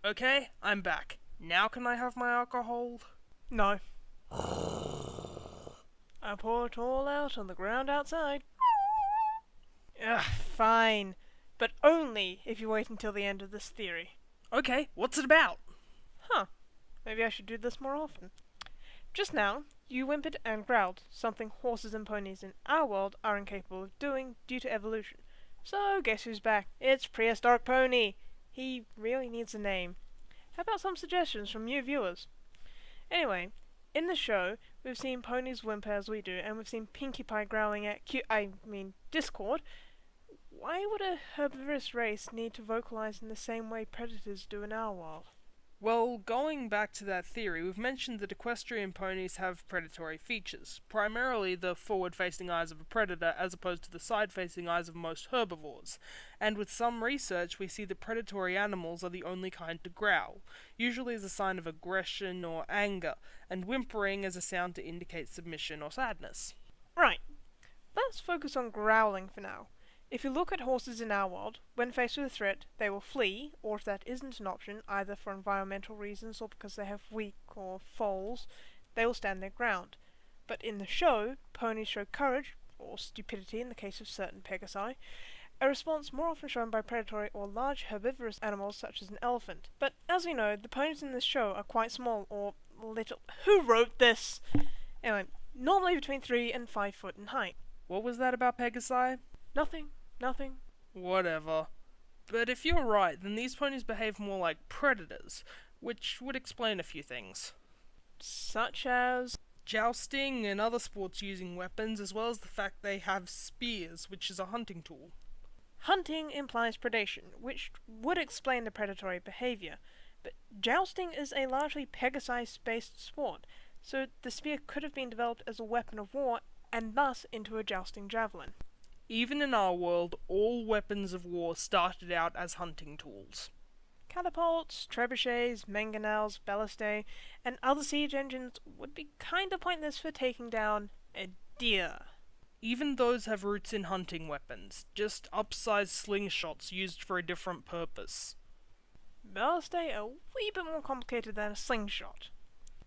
Okay, I'm back. Now can I have my alcohol? No. I pour it all out on the ground outside. Ugh, fine. But only if you wait until the end of this theory. Okay, what's it about? Huh. Maybe I should do this more often. Just now, you whimpered and growled, something horses and ponies in our world are incapable of doing due to evolution. So, guess who's back? It's Prehistoric Pony! He really needs a name. How about some suggestions from you viewers? Anyway, in the show, we've seen ponies whimper as we do, and we've seen Pinkie Pie growling at Discord. Why would a herbivorous race need to vocalize in the same way predators do in our world? Well, going back to that theory, we've mentioned that equestrian ponies have predatory features, primarily the forward-facing eyes of a predator as opposed to the side-facing eyes of most herbivores, and with some research we see that predatory animals are the only kind to growl, usually as a sign of aggression or anger, and whimpering as a sound to indicate submission or sadness. Right. Let's focus on growling for now. If you look at horses in our world, when faced with a threat, they will flee, or if that isn't an option, either for environmental reasons or because they have weak or foals, they will stand their ground. But in the show, ponies show courage, or stupidity in the case of certain pegasi, a response more often shown by predatory or large herbivorous animals such as an elephant. But as we know, the ponies in this show are quite small, or little. Who wrote this? Anyway, normally between 3 and 5 foot in height. What was that about Pegasi? Nothing. Whatever. But if you're right, then these ponies behave more like predators, which would explain a few things. Such as? Jousting and other sports using weapons, as well as the fact they have spears, which is a hunting tool. Hunting implies predation, which would explain the predatory behavior, but jousting is a largely Pegasus-based sport, so the spear could have been developed as a weapon of war, and thus into a jousting javelin. Even in our world, all weapons of war started out as hunting tools. Catapults, trebuchets, mangonels, ballistae, and other siege engines would be kinda pointless for taking down a deer. Even those have roots in hunting weapons, just upsized slingshots used for a different purpose. Ballistae are a wee bit more complicated than a slingshot.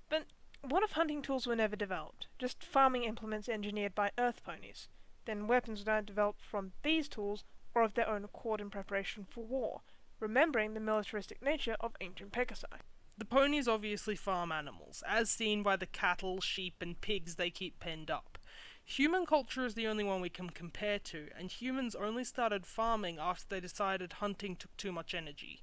But what if hunting tools were never developed, just farming implements engineered by earth ponies? Then weapons were not developed from these tools or of their own accord in preparation for war, remembering the militaristic nature of ancient Pegasi. The ponies obviously farm animals, as seen by the cattle, sheep, and pigs they keep penned up. Human culture is the only one we can compare to, and humans only started farming after they decided hunting took too much energy.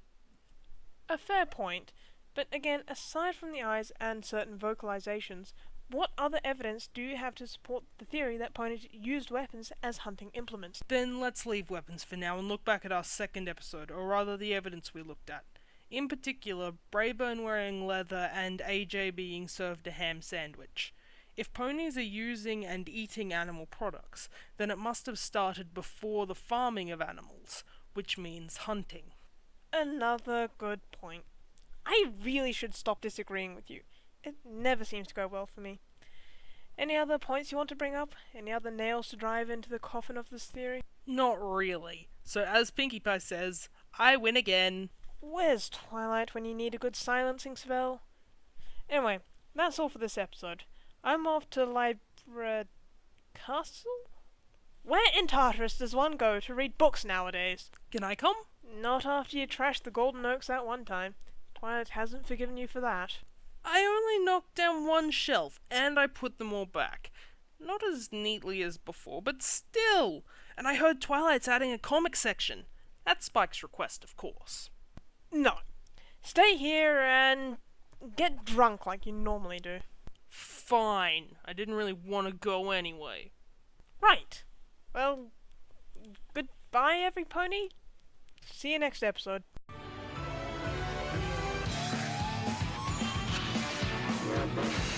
A fair point, but again, aside from the eyes and certain vocalizations, what other evidence do you have to support the theory that ponies used weapons as hunting implements? Then let's leave weapons for now and look back at our second episode, or rather the evidence we looked at. In particular, Brayburn wearing leather and AJ being served a ham sandwich. If ponies are using and eating animal products, then it must have started before the farming of animals, which means hunting. Another good point. I really should stop disagreeing with you. It never seems to go well for me. Any other points you want to bring up? Any other nails to drive into the coffin of this theory? Not really. So as Pinkie Pie says, I win again. Where's Twilight when you need a good silencing spell? Anyway, that's all for this episode. I'm off to Castle? Where in Tartarus does one go to read books nowadays? Can I come? Not after you trashed the Golden Oaks that one time. Twilight hasn't forgiven you for that. I only knocked down one shelf, and I put them all back. Not as neatly as before, but still! And I heard Twilight's adding a comic section. At Spike's request, of course. No. Stay here and get drunk like you normally do. Fine. I didn't really want to go anyway. Right. Well, goodbye, everypony. See you next episode. Bye.